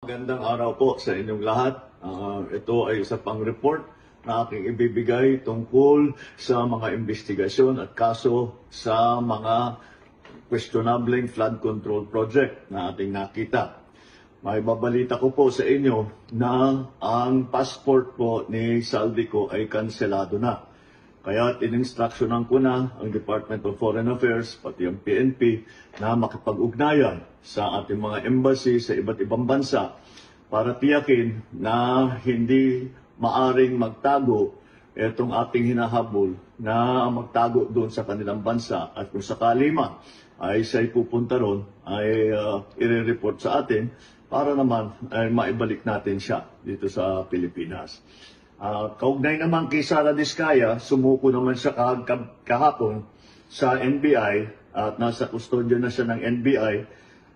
Magandang araw po sa inyong lahat. Ito ay isa pang report na aking ibibigay tungkol sa mga investigasyon at kaso sa mga questionable flood control project na ating nakita. May babalita ko po sa inyo na ang passport po ni Saldico ay kanselado na. Kaya in-instructionan ko na ang Department of Foreign Affairs, pati ang PNP, na makipag-ugnayan sa ating mga embassy sa iba't ibang bansa para tiyakin na hindi maaring magtago itong ating hinahabol na magtago doon sa kanilang bansa. At kung sakali man ay siya'y pupunta ron, ay i-report sa atin para naman ay maibalik natin siya dito sa Pilipinas. Kaugnay naman kay Sara Diskaya, sumuko naman siya kahapon sa NBI at nasa kustodyo na siya ng NBI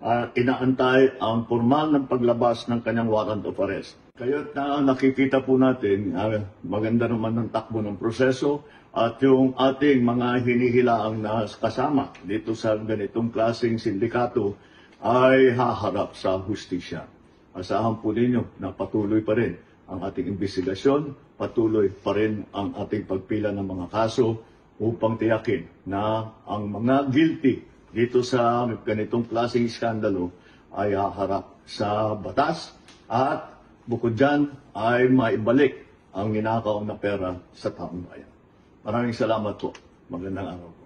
at inaantay ang formal ng paglabas ng kanyang warrant of arrest. Kaya't nakikita po natin, maganda naman ng takbo ng proseso at yung ating mga hinihilaang na kasama dito sa ganitong klaseng sindikato ay haharap sa hustisya. Asahan po ninyo na patuloy pa rin ang ating investigasyon, patuloy pa rin ang ating pagpila ng mga kaso upang tiyakin na ang mga guilty dito sa ganitong klaseng iskandalo ay haharap sa batas at bukod dyan ay maibalik ang ninakaw na pera sa taong bayan. Maraming salamat po. Magandang araw po.